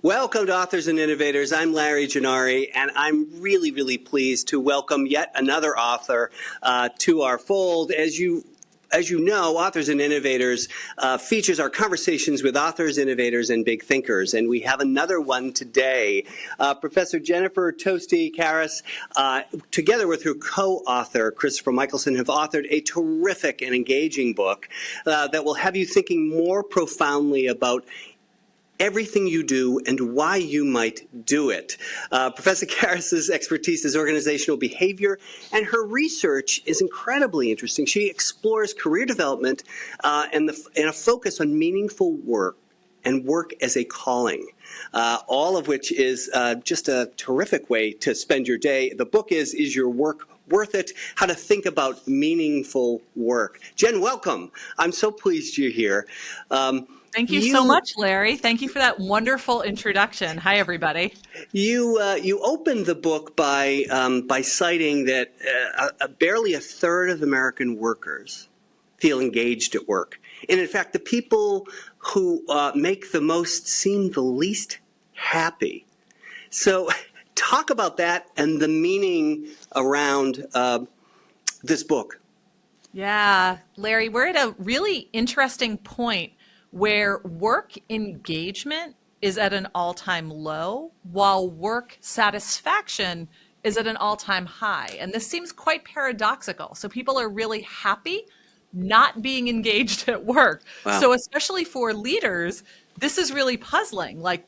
Welcome to Authors and Innovators. I'm Larry Gennari, and I'm really, really pleased to welcome yet another author to our fold. As you know, Authors and Innovators features our conversations with authors, innovators, and big thinkers. And we have another one today. Professor Jennifer Tosti-Kharis, together with her co-author, Christopher Michelson, have authored a terrific and engaging book that will have you thinking more profoundly about everything you do and why you might do it. Professor Kharis's expertise is organizational behavior, and her research is incredibly interesting. She explores career development and a focus on meaningful work and work as a calling, all of which is just a terrific way to spend your day. The book is Your Work Worth It? How to Think About Meaningful Work. Jen, welcome. I'm so pleased you're here. Thank you so much, Larry. Thank you for that wonderful introduction. Hi, everybody. You opened the book by citing that barely a third of American workers feel engaged at work. And in fact, the people who make the most seem the least happy. So talk about that and the meaning around this book. Yeah, Larry, we're at a really interesting point where work engagement is at an all-time low, while work satisfaction is at an all-time high. And this seems quite paradoxical. So people are really happy not being engaged at work. Wow. So especially for leaders, this is really puzzling. Like,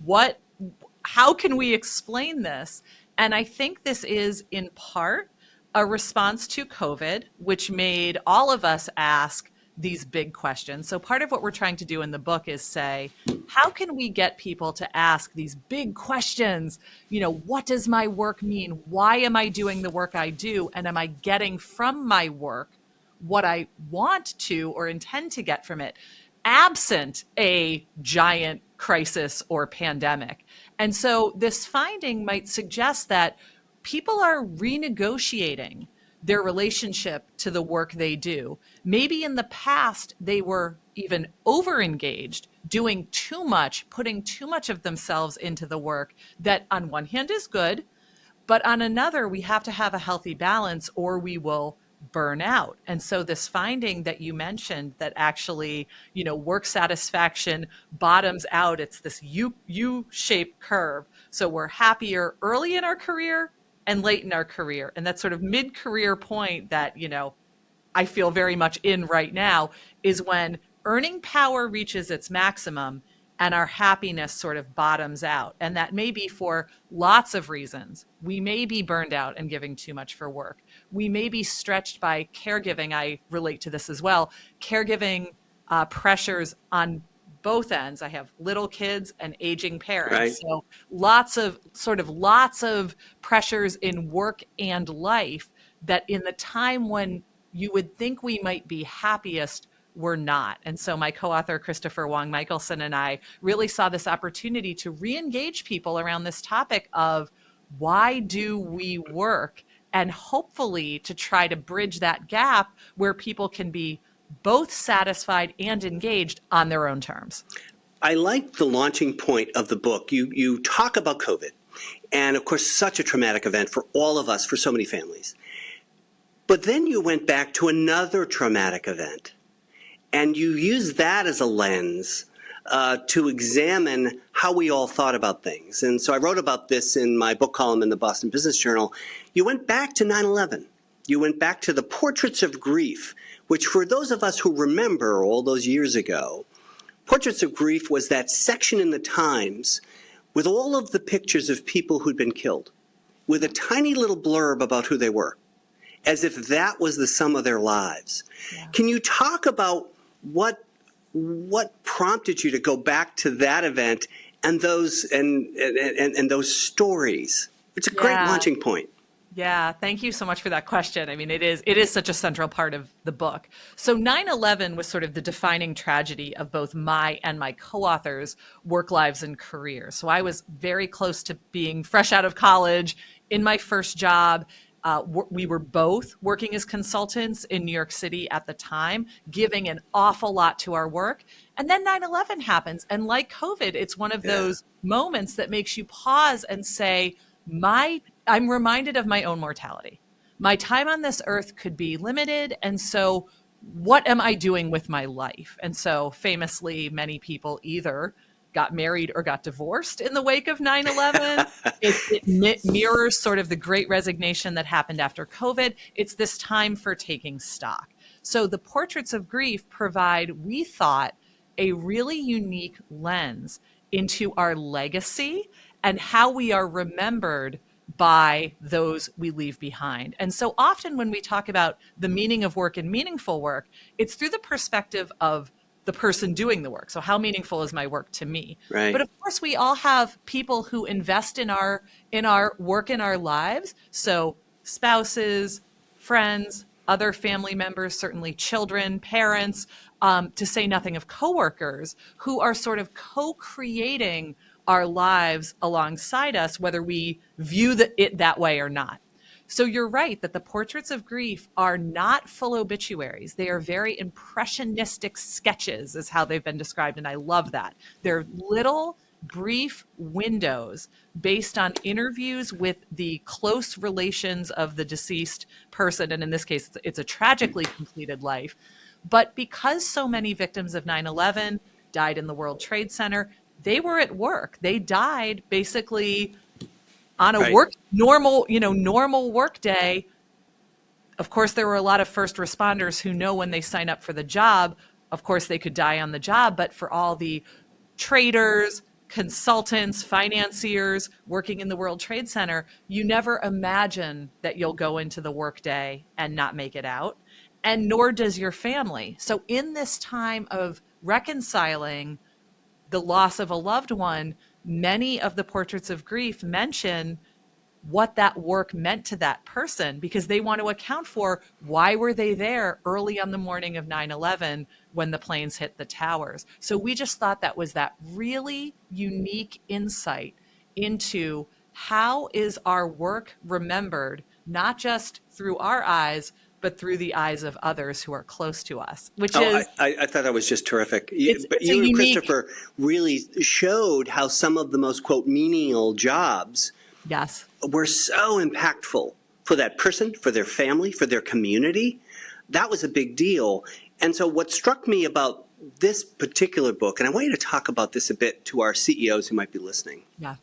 how can we explain this? And I think this is in part a response to COVID, which made all of us ask these big questions. So part of what we're trying to do in the book is say, how can we get people to ask these big questions? You know, what does my work mean? Why am I doing the work I do? And am I getting from my work what I want to or intend to get from it, absent a giant crisis or pandemic? And so this finding might suggest that people are renegotiating their relationship to the work they do. Maybe in the past, they were even over-engaged, doing too much, putting too much of themselves into the work that on one hand is good, but on another, we have to have a healthy balance or we will burn out. And so this finding that you mentioned that actually, you know, work satisfaction bottoms out, it's this U-shaped curve. So we're happier early in our career and late in our career. And that sort of mid-career point that, you know, I feel very much in right now is when earning power reaches its maximum and our happiness sort of bottoms out. And that may be for lots of reasons. We may be burned out and giving too much for work. We may be stretched by caregiving. I relate to this as well. Caregiving pressures on both ends. I have little kids and aging parents. Right. So lots of pressures in work and life that in the time when you would think we might be happiest, we're not. And so my co-author, Christopher Michelson, and I really saw this opportunity to re-engage people around this topic of why do we work, and hopefully to try to bridge that gap where people can be both satisfied and engaged on their own terms. I like the launching point of the book. You talk about COVID, and of course, such a traumatic event for all of us, for so many families. But then you went back to another traumatic event, and you used that as a lens to examine how we all thought about things. And so I wrote about this in my book column in the Boston Business Journal. You went back to 9/11. You went back to the Portraits of Grief, which for those of us who remember all those years ago, Portraits of Grief was that section in the Times with all of the pictures of people who'd been killed, with a tiny little blurb about who they were, as if that was the sum of their lives. Yeah. Can you talk about what prompted you to go back to that event and those and those stories? It's a great launching point. Yeah, thank you so much for that question. I mean, it is such a central part of the book. So 9/11 was sort of the defining tragedy of both my and my co-authors' work lives and careers. So I was very close to being fresh out of college in my first job. We were both working as consultants in New York City at the time, giving an awful lot to our work. And then 9/11 happens. And like COVID, it's one of Yeah. those moments that makes you pause and say, I'm reminded of my own mortality. My time on this earth could be limited. And so, what am I doing with my life? And so, famously, many people either got married or got divorced in the wake of 9/11. It mirrors sort of the great resignation that happened after COVID. It's this time for taking stock. So the portraits of grief provide, we thought, a really unique lens into our legacy and how we are remembered by those we leave behind. And so often when we talk about the meaning of work and meaningful work, it's through the perspective of the person doing the work. So how meaningful is my work to me? But Right. of course we all have people who invest in our work in our lives. So spouses, friends, other family members, certainly children, parents, to say nothing of coworkers who are sort of co-creating our lives alongside us, whether we view it that way or not. So you're right that the portraits of grief are not full obituaries. They are very impressionistic sketches, is how they've been described. And I love that. They're little brief windows based on interviews with the close relations of the deceased person. And in this case, it's a tragically completed life. But because so many victims of 9/11 died in the World Trade Center, they were at work. They died basically on a Right. normal work day. Of course, there were a lot of first responders who know when they sign up for the job, of course, they could die on the job. But for all the traders, consultants, financiers working in the World Trade Center, you never imagine that you'll go into the workday and not make it out. And nor does your family. So in this time of reconciling the loss of a loved one, many of the portraits of grief mention what that work meant to that person because they want to account for why were they there early on the morning of 9/11 when the planes hit the towers. So we just thought that was that really unique insight into how is our work remembered, not just through our eyes, but through the eyes of others who are close to us, which Oh, is I thought that was just terrific. But it's a you and unique. Christopher really showed how some of the most, quote, menial jobs Yes. were so impactful for that person, for their family, for their community. That was a big deal. And so what struck me about this particular book, and I want you to talk about this a bit to our CEOs who might be listening, Yeah.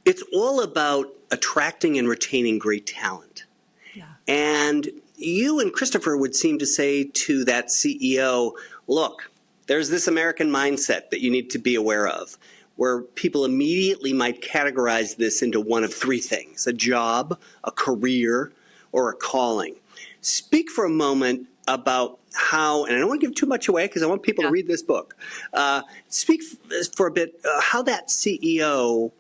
it's all about attracting and retaining great talent. Yeah. And you and Christopher would seem to say to that CEO, look, there's this American mindset that you need to be aware of, where people immediately might categorize this into one of three things: a job, a career, or a calling. Speak for a moment about how, and I don't want to give too much away because I want people to Yeah. read this book. Speak for a bit how that CEO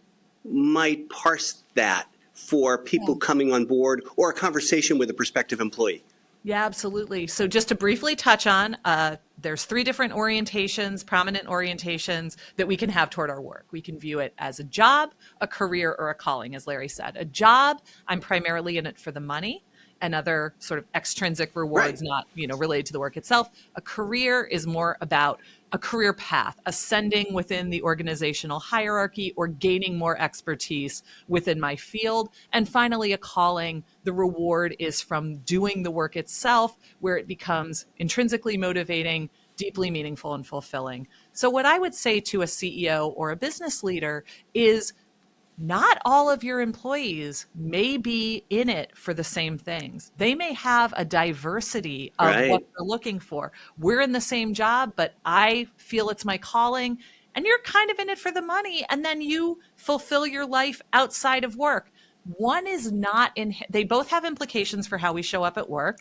might parse that for people coming on board or a conversation with a prospective employee. Yeah, absolutely. So just to briefly touch on, there's three different orientations, prominent orientations that we can have toward our work. We can view it as a job, a career, or a calling, as Larry said. A job, I'm primarily in it for the money and other sort of extrinsic Right. rewards, not, related to the work itself. A career is more about a career path, ascending within the organizational hierarchy or gaining more expertise within my field. And finally, a calling, the reward is from doing the work itself, where it becomes intrinsically motivating, deeply meaningful, and fulfilling. So, what I would say to a CEO or a business leader is not all of your employees may be in it for the same things. They may have a diversity of what Right. they're looking for. We're in the same job, but I feel it's my calling. And you're kind of in it for the money. And then you fulfill your life outside of work. One is not in, they both have implications for how we show up at work.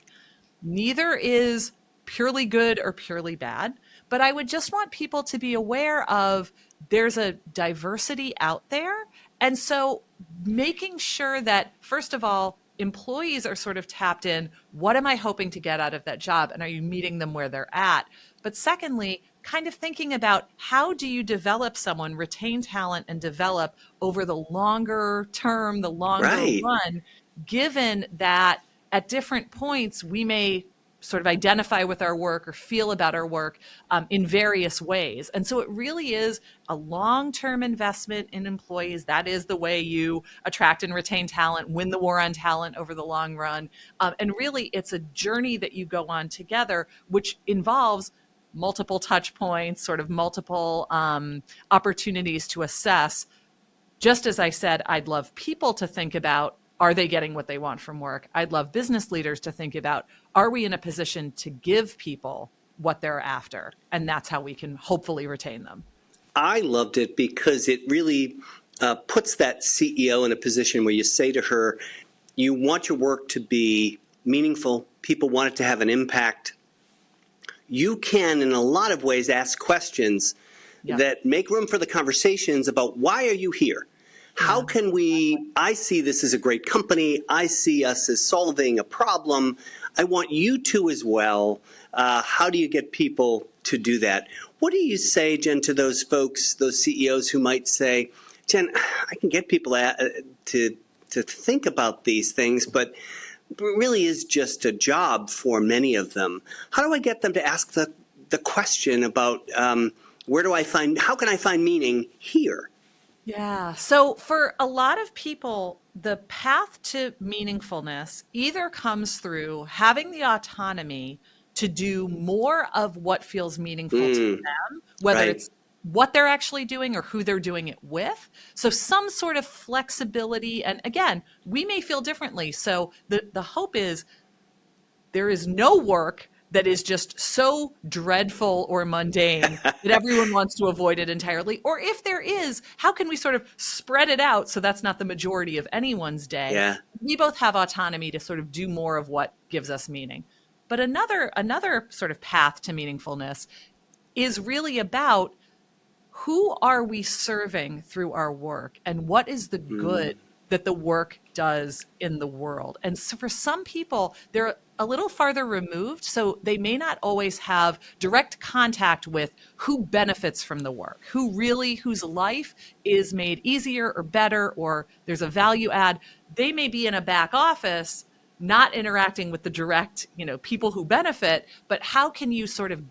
Neither is purely good or purely bad. But I would just want people to be aware of there's a diversity out there. And so making sure that, first of all, employees are sort of tapped in, what am I hoping to get out of that job? And are you meeting them where they're at? But secondly, kind of thinking about how do you develop someone, retain talent and develop over the longer term, the longer Right. run, given that at different points we may sort of identify with our work or feel about our work in various ways. And so it really is a long-term investment in employees. That is the way you attract and retain talent, win the war on talent over the long run. And really, it's a journey that you go on together, which involves multiple touch points, sort of multiple opportunities to assess. Just as I said, I'd love people to think about, are they getting what they want from work? I'd love business leaders to think about, are we in a position to give people what they're after? And that's how we can hopefully retain them. I loved it because it really puts that CEO in a position where you say to her, you want your work to be meaningful. People want it to have an impact. You can, in a lot of ways, ask questions that make room for the conversations about, why are you here? How can I see this as a great company. I see us as solving a problem. I want you to as well. How do you get people to do that? What do you say, Jen, to those folks, those CEOs who might say, Jen, I can get people to think about these things, but it really is just a job for many of them. How do I get them to ask the question about how can I find meaning here? Yeah. So for a lot of people, the path to meaningfulness either comes through having the autonomy to do more of what feels meaningful to them, whether it's what they're actually doing or who they're doing it with. So some sort of flexibility. And again, we may feel differently. So the hope is there is no work that is just so dreadful or mundane that everyone wants to avoid it entirely. Or if there is, how can we sort of spread it out so that's not the majority of anyone's day? Yeah. We both have autonomy to sort of do more of what gives us meaning. But another sort of path to meaningfulness is really about, who are we serving through our work and what is the good that the work does in the world? And so for some people, they're a little farther removed, so they may not always have direct contact with who benefits from the work, whose life is made easier or better, or there's a value add. They may be in a back office, not interacting with the direct, people who benefit, but how can you sort of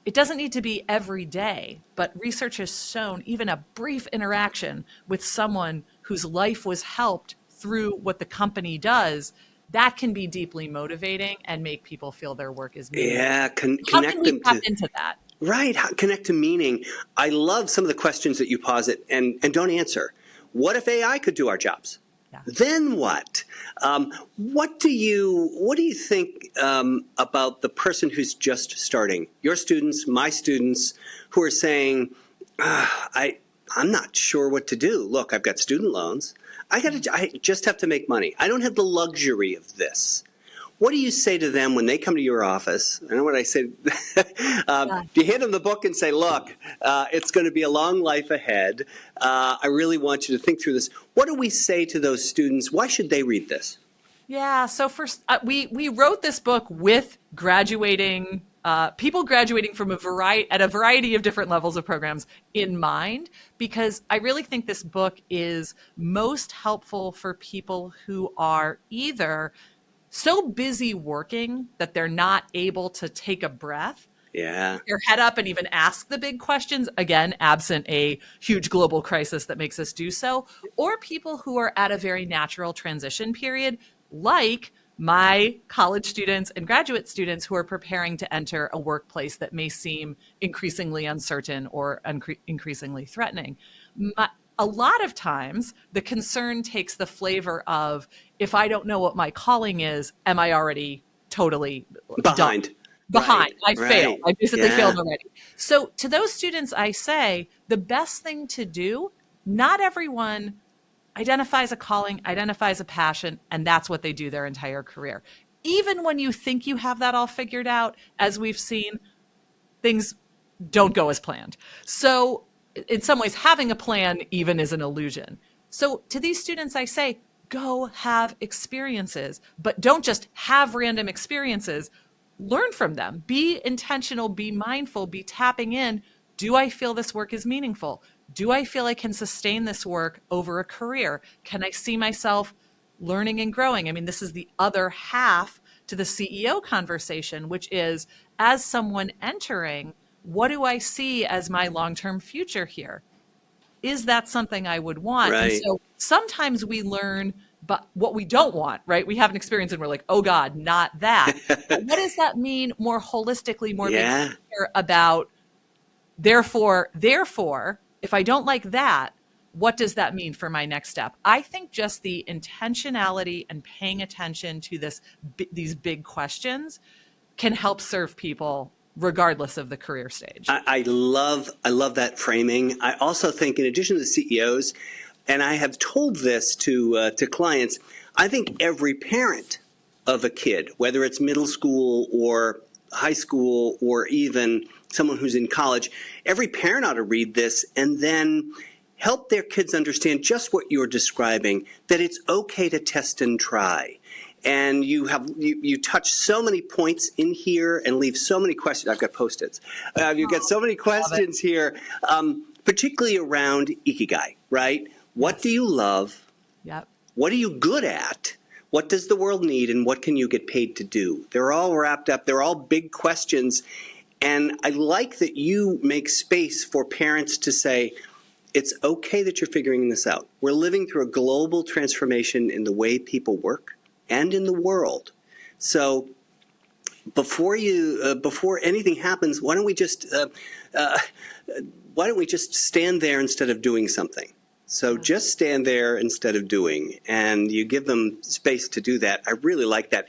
it doesn't need to be every day, but research has shown even a brief interaction with someone whose life was helped through what the company does, that can be deeply motivating and make people feel their work is meaningful. Yeah, How can we tap into that? Right, connect to meaning. I love some of the questions that you posit and don't answer. What if AI could do our jobs? Yeah. Then what? What do you think about the person who's just starting? Your students, my students, who are saying, I'm not sure what to do. Look, I've got student loans. I just have to make money. I don't have the luxury of this. What do you say to them when they come to your office? I know what I say. Do you hand them the book and say, look, it's going to be a long life ahead. I really want you to think through this. What do we say to those students? Why should they read this? Yeah, so first, we wrote this book with people graduating from a variety of different levels of programs in mind, because I really think this book is most helpful for people who are either so busy working that they're not able to take a breath, their head up and even ask the big questions, again, absent a huge global crisis that makes us do so, or people who are at a very natural transition period, like my college students and graduate students who are preparing to enter a workplace that may seem increasingly uncertain or increasingly threatening. A lot of times, the concern takes the flavor of, if I don't know what my calling is, am I already totally behind? Behind. I failed. I basically failed already. So to those students, I say, the best thing to do, not everyone identifies a calling, identifies a passion, and that's what they do their entire career. Even when you think you have that all figured out, as we've seen, things don't go as planned. So in some ways, having a plan even is an illusion. So to these students, I say, go have experiences, but don't just have random experiences. Learn from them. Be intentional, be mindful, be tapping in. Do I feel this work is meaningful? Do I feel I can sustain this work over a career? Can I see myself learning and growing. I mean, this is the other half to the CEO conversation, which is, as someone entering, what do I see as my long-term future here? Is that something I would want? And Right. so sometimes we learn but what we don't want, right? We have an experience and we're like, oh God, not that. But what does that mean more holistically, more big Yeah. picture about therefore, if I don't like that, what does that mean for my next step? I think just the intentionality and paying attention to these big questions can help serve people regardless of the career stage. I love that framing. I also think, in addition to the CEOs, and I have told this to clients, I think every parent of a kid, whether it's middle school or high school or even someone who's in college, every parent ought to read this and then help their kids understand just what you're describing, that it's okay to test and try. And you touch so many points in here and leave so many questions. I've got Post-its. You've got so many questions here, particularly around Ikigai, right? What Yes. do you love? Yep. What are you good at? What does the world need? And what can you get paid to do? They're all wrapped up. They're all big questions. And I like that you make space for parents to say, it's okay that you're figuring this out. We're living through a global transformation in the way people work and in the world. So before anything happens, why don't we just stand there instead of doing something? So just stand there instead of doing, and you give them space to do that. I really like that.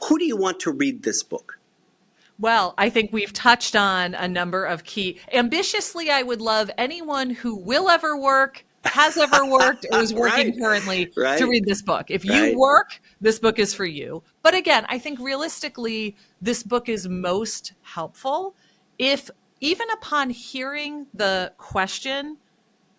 Who do you want to read this book? Well, I think we've touched on a number of key. Ambitiously, I would love anyone who will ever work, has ever worked, or is working Right, currently to right, read this book. If you right. work, this book is for you. But again, I think realistically, this book is most helpful if, even upon hearing the question,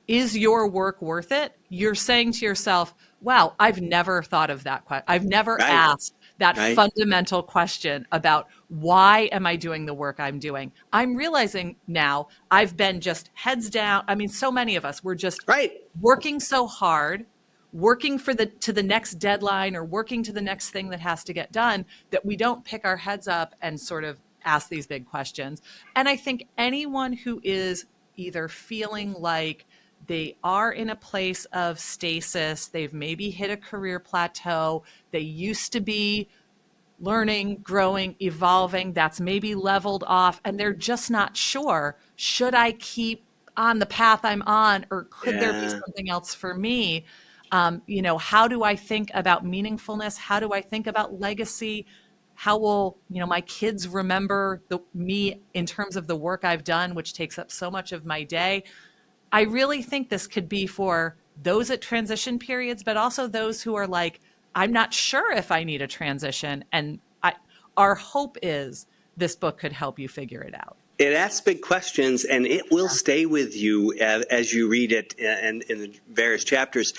is your work worth it? You're saying to yourself, wow, I've never thought of that question. I've never Right, asked that right. fundamental question about why am I doing the work I'm doing? I'm realizing now I've been just heads down. I mean, so many of us, we're just Right. working so hard, working to the next deadline or working to the next thing that has to get done, that we don't pick our heads up and sort of ask these big questions. And I think anyone who is either feeling like they are in a place of stasis, they've maybe hit a career plateau, they used to be learning, growing, evolving, that's maybe leveled off, and they're just not sure, should I keep on the path I'm on, or could there be Yeah. something else for me? How do I think about meaningfulness? How do I think about legacy? How will, my kids remember me in terms of the work I've done, which takes up so much of my day? I really think this could be for those at transition periods, but also those who are like, I'm not sure if I need a transition. And our hope is this book could help you figure it out. It asks big questions, and it will stay with you as you read it and in the various chapters.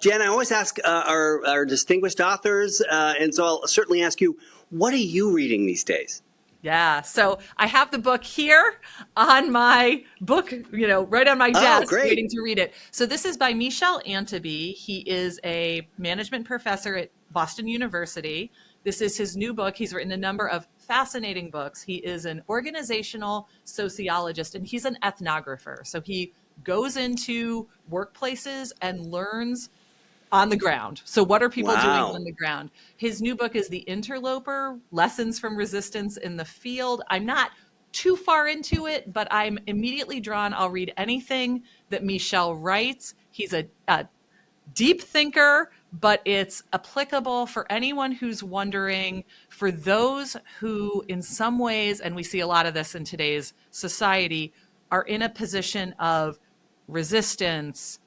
Jen, I always ask our distinguished authors, and so I'll certainly ask you, what are you reading these days? Yeah. So I have the book here on my book, right on my Oh, desk, great. waiting to read it. So this is by Michel Antibes. He is a management professor at Boston University. This is his new book. He's written a number of fascinating books. He is an organizational sociologist and he's an ethnographer. So he goes into workplaces and learns on the ground. So what are people doing Wow. on the ground? His new book is The Interloper: Lessons from Resistance in the Field. I'm not too far into it, but I'm immediately drawn. I'll read anything that Michel writes. He's a deep thinker, but it's applicable for anyone who's wondering, for those who in some ways, and we see a lot of this in today's society, are in a position of resistance,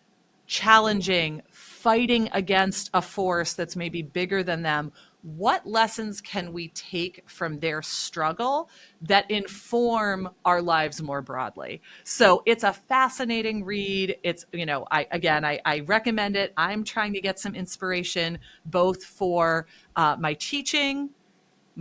challenging, fighting against a force that's maybe bigger than them. What lessons can we take from their struggle that inform our lives more broadly? So it's a fascinating read. It's, I recommend it. I'm trying to get some inspiration both for my teaching,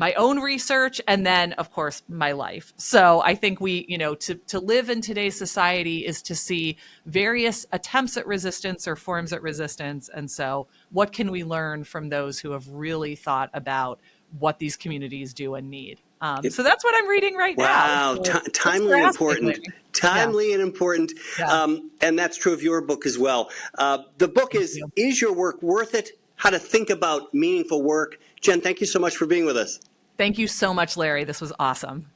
my own research, and then, of course, my life. So I think we, to live in today's society is to see various attempts at resistance or forms of resistance. And so what can we learn from those who have really thought about what these communities do and need? So that's what I'm reading right now. Wow, So thanks timely for and asking, important. Larry. Timely and important. Yeah. And that's true of your book as well. The book Thank is you. Is Your Work Worth It? How to Think About Meaningful Work. Jen, thank you so much for being with us. Thank you so much, Larry. This was awesome.